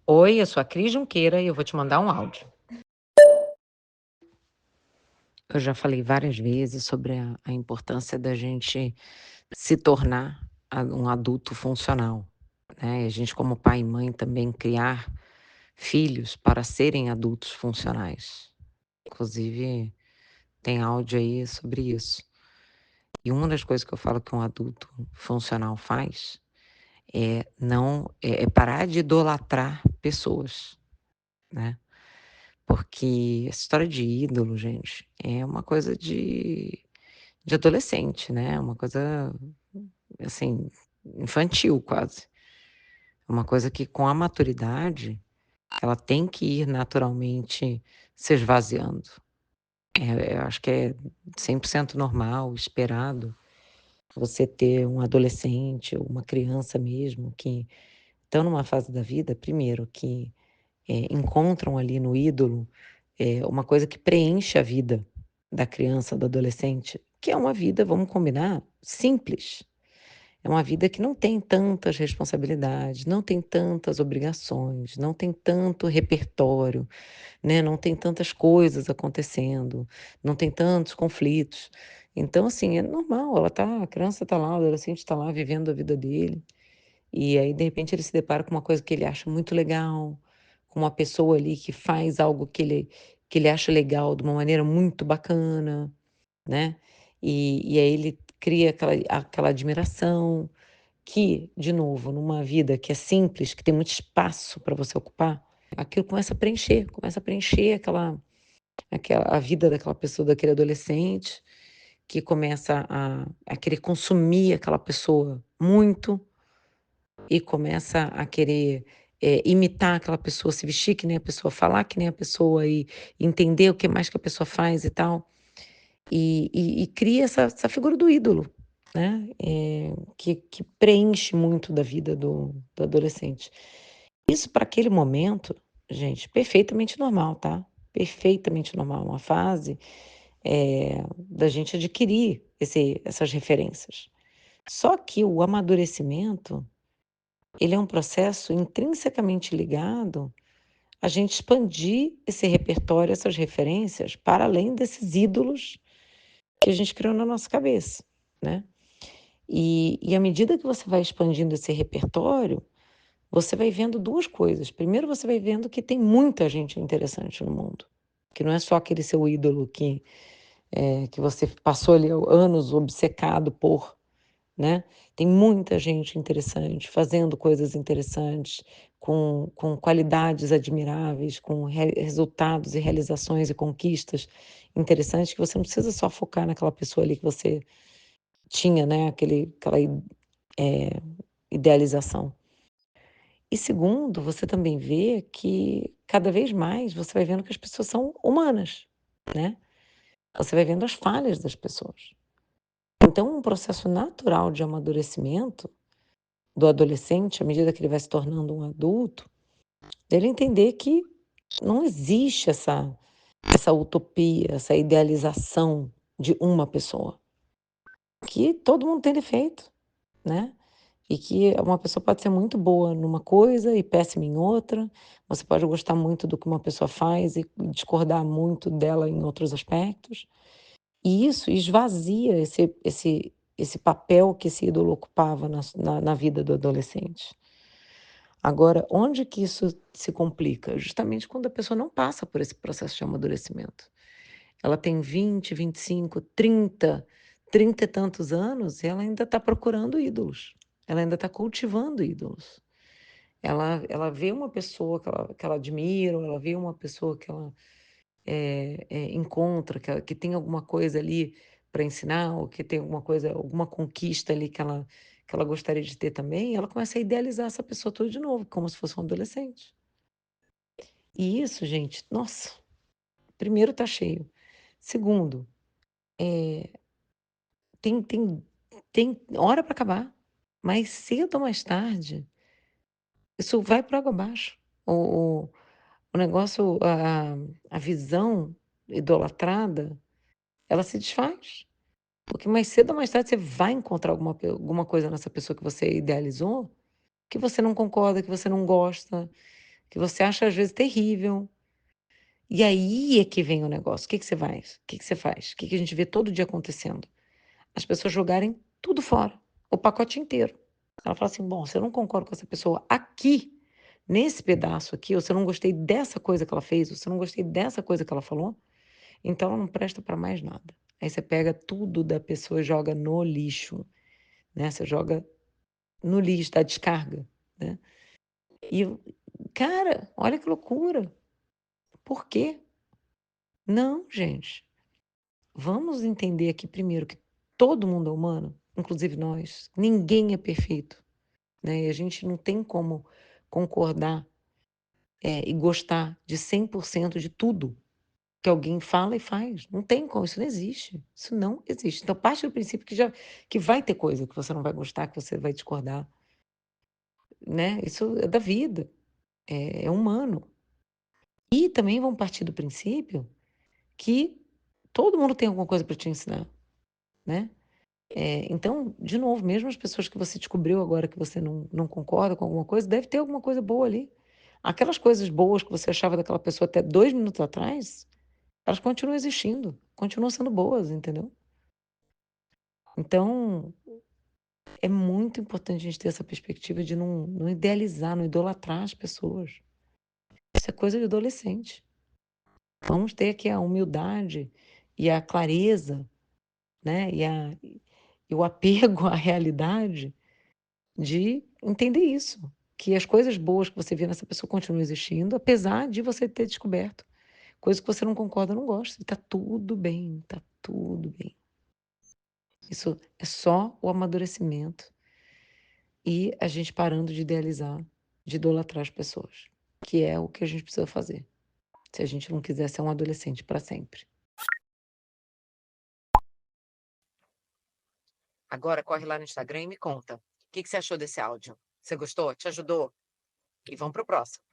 Oi, eu sou a Cris Junqueira e eu vou te mandar um áudio. Eu já falei várias vezes sobre a importância da gente se tornar um adulto funcional, né? E a gente, como pai e mãe, também criar filhos para serem adultos funcionais. Inclusive, tem áudio aí sobre isso. E uma das coisas que eu falo que um adulto funcional faz é parar de idolatrar pessoas, né? Porque essa história de ídolo, gente, é uma coisa de adolescente, né? Uma coisa, assim, infantil quase. É uma coisa que com a maturidade, ela tem que ir naturalmente se esvaziando. Eu acho que é 100% normal, esperado, você ter um adolescente ou uma criança mesmo que estão numa fase da vida, primeiro, que encontram ali no ídolo uma coisa que preenche a vida da criança, do adolescente, que é uma vida, vamos combinar, simples. É uma vida que não tem tantas responsabilidades, não tem tantas obrigações, não tem tanto repertório, né? Não tem tantas coisas acontecendo, não tem tantos conflitos. Então, assim, é normal, a criança está lá, o adolescente está lá vivendo a vida dele. E aí, de repente, ele se depara com uma coisa que ele acha muito legal, com uma pessoa ali que faz algo que ele acha legal de uma maneira muito bacana, né? E aí ele cria aquela admiração, que, de novo, numa vida que é simples, que tem muito espaço para você ocupar, aquilo começa a preencher a vida daquela pessoa, daquele adolescente, que começa a querer consumir aquela pessoa muito, e começa a querer, imitar aquela pessoa, se vestir que nem a pessoa, falar que nem a pessoa e entender o que mais que a pessoa faz e tal. E cria essa figura do ídolo, né, que preenche muito da vida do adolescente. Isso para aquele momento, gente, perfeitamente normal, tá, perfeitamente normal, uma fase, da gente adquirir essas referências. Só que o amadurecimento, ele é um processo intrinsecamente ligado a gente expandir esse repertório, essas referências, para além desses ídolos que a gente criou na nossa cabeça, né. E à medida que você vai expandindo esse repertório, você vai vendo 2 coisas. Primeiro, você vai vendo que tem muita gente interessante no mundo, que não é só aquele seu ídolo que você passou ali anos obcecado por, né. Tem muita gente interessante, fazendo coisas interessantes, com qualidades admiráveis, com resultados e realizações e conquistas interessantes, que você não precisa só focar naquela pessoa ali que você tinha, né, aquela eh, idealização. E segundo, você também vê que cada vez mais você vai vendo que as pessoas são humanas, né. Você vai vendo as falhas das pessoas. Então um processo natural de amadurecimento do adolescente, à medida que ele vai se tornando um adulto, dele entender que não existe essa utopia, essa idealização de uma pessoa, que todo mundo tem defeito, né. E que uma pessoa pode ser muito boa numa coisa e péssima em outra. Você pode gostar muito do que uma pessoa faz e discordar muito dela em outros aspectos. E isso esvazia esse papel que esse ídolo ocupava na vida do adolescente. Agora, onde que isso se complica? Justamente quando a pessoa não passa por esse processo de amadurecimento. Ela tem 20, 25, 30 e tantos anos e ela ainda está procurando ídolos. Ela ainda está cultivando ídolos. Ela vê uma pessoa que ela admira, ou ela vê uma pessoa que ela, encontra, que tem alguma coisa ali para ensinar, ou que tem alguma coisa, alguma conquista ali que ela gostaria de ter também, ela começa a idealizar essa pessoa tudo de novo, como se fosse um adolescente. E isso, gente, nossa, primeiro tá cheio. Segundo, eh tem hora para acabar, mais cedo ou mais tarde, isso vai por água abaixo. O o negócio, a visão idolatrada, ela se desfaz, porque mais cedo ou mais tarde você vai encontrar alguma coisa nessa pessoa que você idealizou, que você não concorda, que você não gosta, que você acha às vezes terrível. E aí é que vem o negócio. O que que você faz? O que que você faz? O que que a gente vê todo dia acontecendo? As pessoas jogarem tudo fora, o pacote inteiro. Ela fala assim: "Bom, se eu não concordo com essa pessoa aqui, nesse pedaço aqui, ou se eu não gostei dessa coisa que ela fez, ou se eu não gostei dessa coisa que ela falou, então ela não presta para mais nada". Aí você pega tudo da pessoa e joga no lixo, né, você joga no lixo, dá descarga, né. E, cara, olha que loucura. Por quê? Não, gente. Vamos entender aqui primeiro que todo mundo é humano, inclusive nós. Ninguém é perfeito, né, e a gente não tem como concordar, e gostar de 100% de tudo que alguém fala e faz. Não tem como, isso não existe. Isso não existe. Então parte do princípio que vai ter coisa que você não vai gostar, que você vai discordar, né, isso é da vida, é humano. E também vamos partir do princípio que todo mundo tem alguma coisa para te ensinar, né. Então, de novo, mesmo as pessoas que você descobriu agora que você não concorda com alguma coisa, deve ter alguma coisa boa ali. Aquelas coisas boas que você achava daquela pessoa até 2 minutos atrás, elas continuam existindo, continuam sendo boas, entendeu. Então, é muito importante a gente ter essa perspectiva de não idealizar, não idolatrar as pessoas. Isso é coisa de adolescente. Vamos ter aqui a humildade e a clareza, né, e o apego à realidade de entender isso, que as coisas boas que você vê nessa pessoa continuam existindo, apesar de você ter descoberto coisas que você não concorda, não gosta, e tá tudo bem, tá tudo bem. Isso é só o amadurecimento e a gente parando de idealizar, de idolatrar as pessoas, que é o que a gente precisa fazer, se a gente não quiser ser um adolescente para sempre. Agora corre lá no Instagram e me conta, o que que você achou desse áudio? Você gostou? Te ajudou? E vamos para o próximo.